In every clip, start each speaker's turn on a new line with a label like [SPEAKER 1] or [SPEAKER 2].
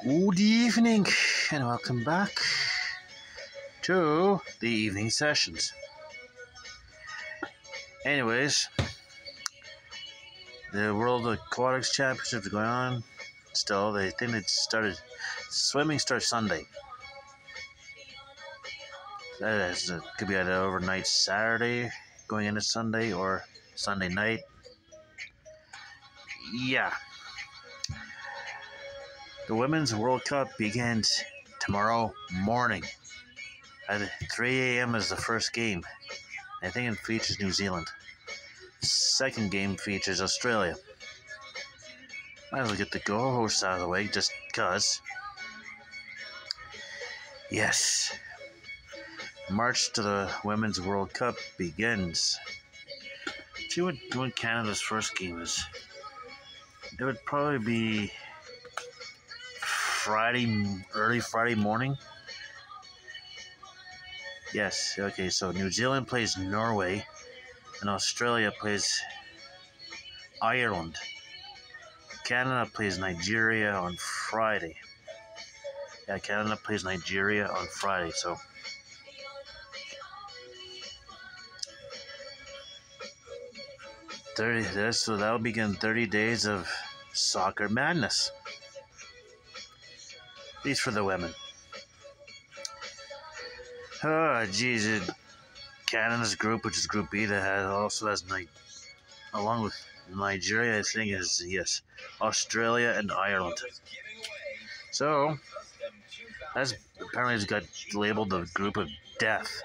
[SPEAKER 1] Good evening and welcome back to the evening sessions. Anyways, the World Aquatics Championships are going on still. They think it started, swimming starts Sunday. That is, could be either overnight Saturday going into Sunday or Sunday night. Yeah. The Women's World Cup begins tomorrow morning. At 3 a.m. is the first game. I think it features New Zealand. Second game features Australia. Might as well get the co-hosts out of the way just because. Yes. March to the Women's World Cup begins. See when Canada's first game is. It would probably be early Friday morning. Yes, okay, so New Zealand plays Norway and Australia plays Ireland. Canada plays Nigeria on Friday. Yeah, Canada plays Nigeria on Friday, so so that'll begin 30 days of soccer madness. At least for the women. Oh, geez. Canada's group, which is Group B, that also has, along with Nigeria, I think, is, yes, Australia and Ireland. So, that's apparently got labeled the group of death.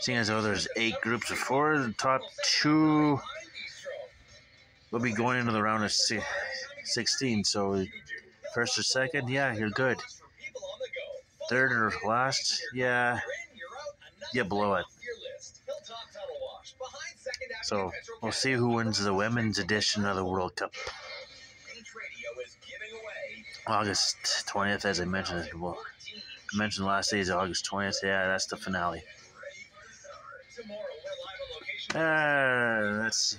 [SPEAKER 1] Seeing as though there's 8 groups of 4, the top 2 will be going into the round of 16. So, first or second, yeah, you're good. Third or last, yeah, you blow it. So, we'll see who wins the women's edition of the World Cup. August 20th, as I mentioned. Well, I mentioned last day is August 20th. Yeah, that's the finale. Let's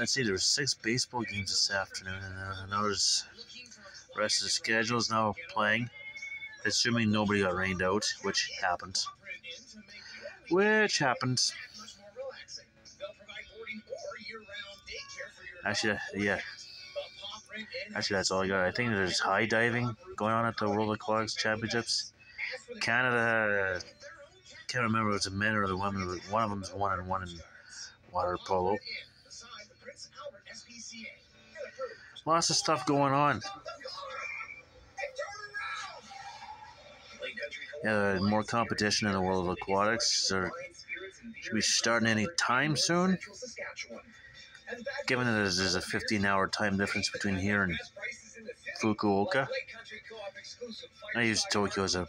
[SPEAKER 1] see. There's 6 baseball games this afternoon, and now there's the rest of the schedule is now playing. Assuming nobody got rained out, which happens. Actually, yeah. Actually, that's all I got. I think there's high diving going on at the World Aquatics Championships. Canada, can't remember if it's a men or the women, but one of them is 1-1 in water polo. Lots of stuff going on. Yeah, more competition in the world of aquatics. Should be starting any time soon. Given that there's a 15-hour time difference between here and Fukuoka. I use Tokyo as a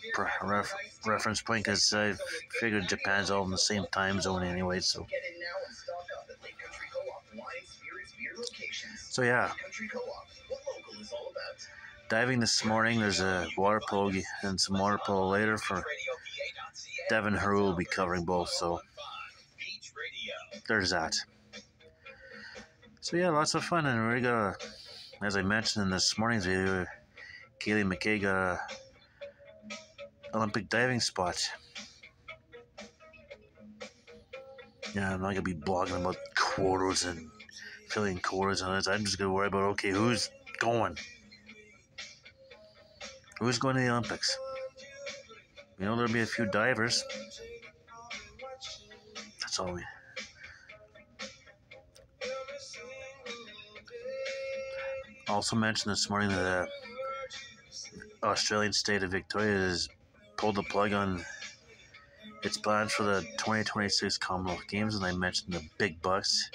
[SPEAKER 1] reference point because I figured Japan's all in the same time zone anyway. So yeah. Diving this morning, there's a water polo and some water polo later for Devin Haru will be covering both, so there's that. So yeah, lots of fun, and we got, as I mentioned in this morning's video, Kaylee McKay got a Olympic diving spot. Yeah, I'm not gonna be blogging about quotas and filling quotas on this. I'm just gonna worry about who's going. Who's going to the Olympics? There'll be a few divers. That's all we. Also mentioned this morning that the Australian state of Victoria has pulled the plug on its plans for the 2026 Commonwealth Games, and I mentioned the big bucks.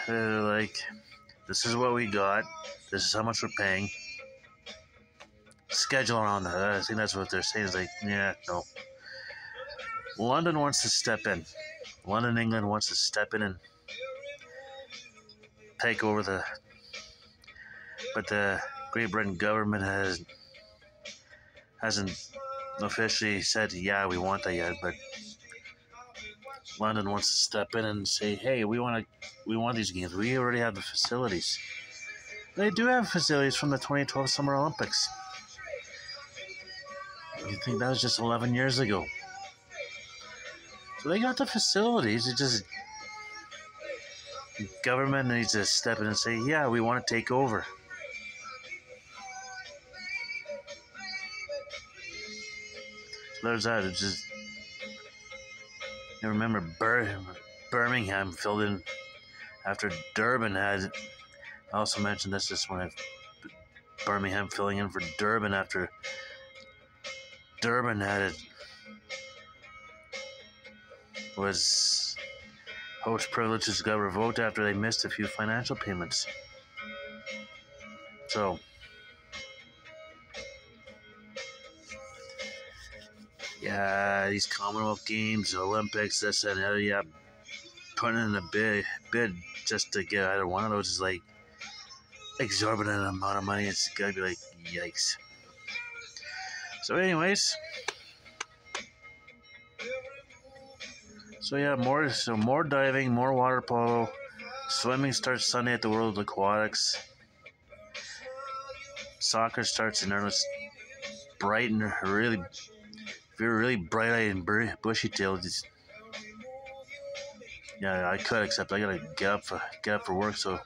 [SPEAKER 1] They're like, this is what we got. This is how much we're paying. Schedule on that. I think that's what they're saying. Is like, yeah, no. London wants to step in. London, England wants to step in and take over but the Great Britain government hasn't officially said, yeah, we want that yet, but London wants to step in and say, "Hey, we want these games. We already have the facilities." They do have facilities from the 2012 Summer Olympics. You think that was just 11 years ago? So they got the facilities. It just government needs to step in and say, "Yeah, we want to take over." So there's that. It's just you remember Birmingham filled in after Durban had. I also mentioned this just when Birmingham filling in for Durban after Durban had it was host privileges got revoked after they missed a few financial payments. So yeah, these Commonwealth Games, Olympics, this and that, yeah, putting in a bid just to get either one of those is like exorbitant amount of money. It's gotta be like yikes. So anyways, more diving, more water polo. Swimming starts Sunday at the World Aquatics. Soccer starts in earnest, bright and really, if you're really bright-eyed and bushy-tailed, yeah, I could, except I gotta get up for work, so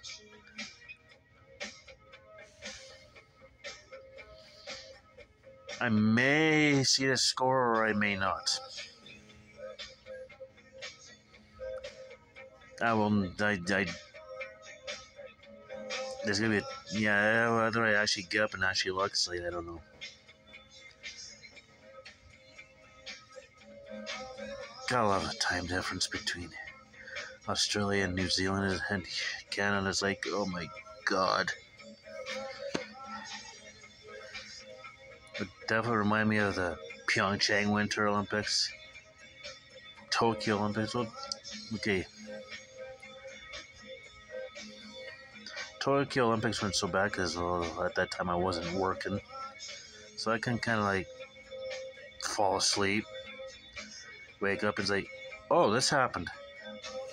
[SPEAKER 1] I may see the score or I may not. There's gonna be whether I actually get up and actually look, so I don't know. Gotta love the time difference between Australia and New Zealand and Canada. It's like, oh my god. It definitely remind me of the Pyeongchang Winter Olympics, Tokyo Olympics. Well, okay. Tokyo Olympics weren't so bad because at that time I wasn't working, so I can kind of like fall asleep, wake up and say, "Oh, this happened."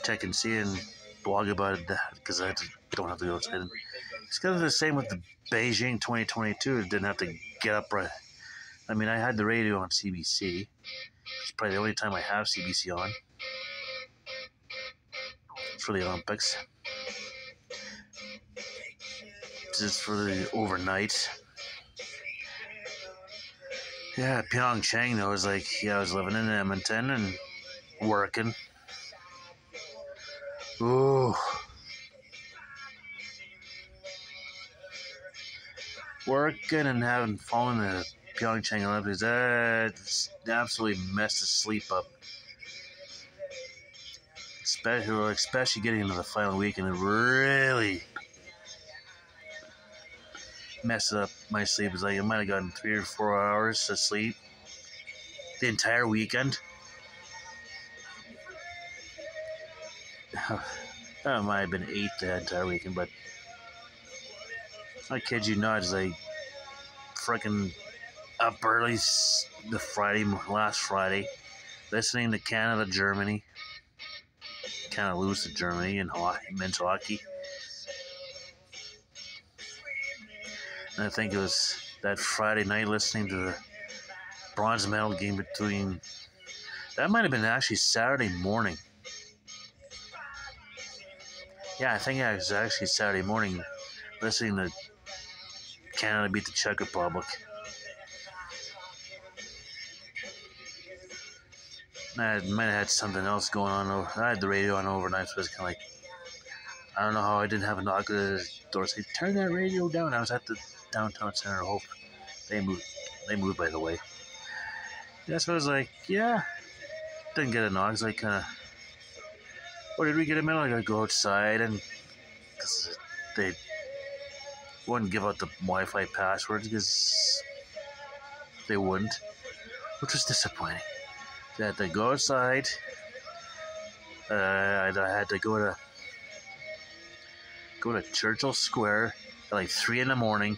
[SPEAKER 1] Check and see and blog about it because I don't have to go outside. It's kind of the same with the Beijing 2022. I didn't have to get up right. I mean, I had the radio on CBC. It's probably the only time I have CBC on for the Olympics. Just for the overnight. Yeah, Pyeongchang though was like, I was living in Edmonton and working. Ooh. Working and having fallen the Pyeongchang Olympics, that's absolutely messed the sleep up. Especially getting into the final week, and it really messed up my sleep. It's like I might have gotten 3 or 4 hours of sleep the entire weekend. That might have been 8 the entire weekend, but I kid you not, it's like freaking up early last Friday, listening to Canada, Germany. Canada lose to Germany in men's hockey. And I think it was that Friday night listening to the bronze medal game between. That might have been actually Saturday morning. Yeah, I think it was actually Saturday morning listening to Canada beat the Czech Republic. I might have had something else going on. I had the radio on overnight, so it was kind of like, I don't know how I didn't have a knock at the door say, "Turn that radio down." I was at the downtown Center of Hope. They moved by the way. Yeah, so I was like, yeah. Didn't get a knock. It's like kind of, "Oh, did we get a mail?" I gotta go outside, and cause they wouldn't give out the Wi-Fi passwords because they wouldn't, which was disappointing. So I had to go outside. I had to go to Churchill Square at like 3 a.m,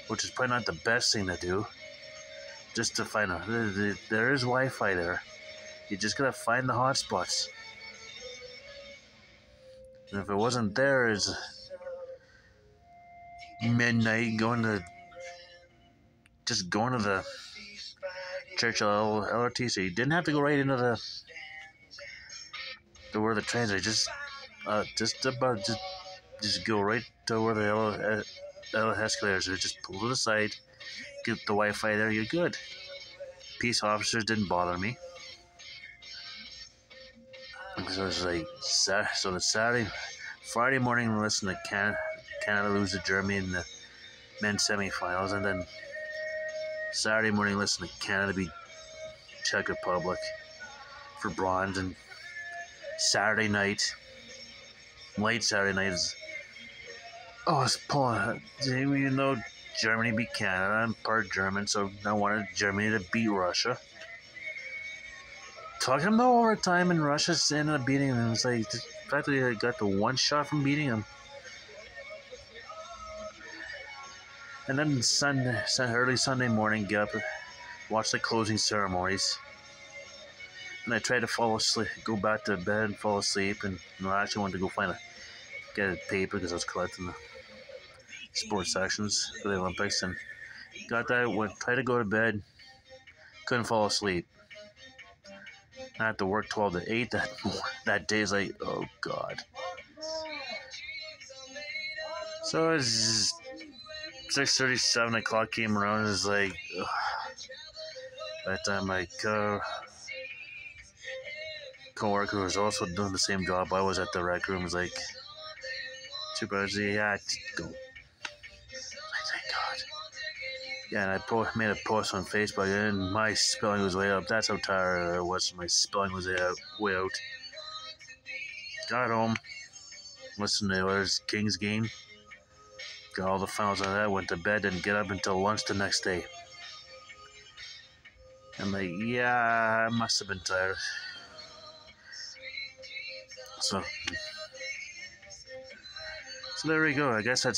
[SPEAKER 1] which is probably not the best thing to do. Just to find out there is Wi-Fi there. You just gotta find the hot spots. And if it wasn't there, it's midnight going to the Churchill LRT, so you didn't have to go right into to where the trains are. Just go right to where the escalators are. Just pull to the side, get the Wi-Fi there. You're good. Peace officers didn't bother me. So it's like Friday morning, we listen to Canada lose to Germany in the men's semifinals, and then Saturday morning, listen to Canada beat Czech Republic for bronze, and Saturday night, late Saturday night, it's pulling. You know, Germany beat Canada. I'm part German, so I wanted Germany to beat Russia. Talking them the overtime, and Russia ended up beating them. It was like, practically, I got the one shot from beating them. And then early Sunday morning, get up, watch the closing ceremonies. And I tried to fall asleep, go back to bed and fall asleep. And I actually wanted to go get a paper because I was collecting the sports sections for the Olympics. And got that, tried to go to bed, couldn't fall asleep. I had to work 12 to 8 that day. Is like, oh God. So it's 6:30, 7 o'clock came around. It was like, ugh. By the time my co-worker who was also doing the same job I was at the rec room was like, supervisor, yeah, go. Thank God. Yeah, and I made a post on Facebook, and my spelling was way up. That's how tired I was. My spelling was way out. Got home, listened to the Oilers Kings game, got all the finals on that, went to bed, didn't get up until lunch the next day. I'm like, yeah, I must have been tired. So there we go. I guess I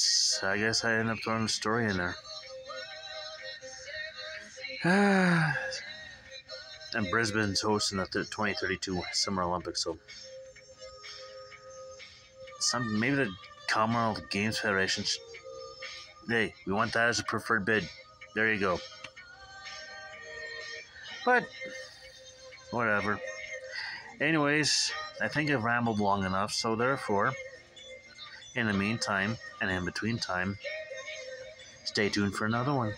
[SPEAKER 1] ended up throwing a story in there. And Brisbane's hosting the 2032 Summer Olympics, so maybe the Commonwealth Games Federation. Hey, we want that as a preferred bid. There you go. But whatever. Anyways, I think I've rambled long enough, so therefore, in the meantime and in between time, stay tuned for another one.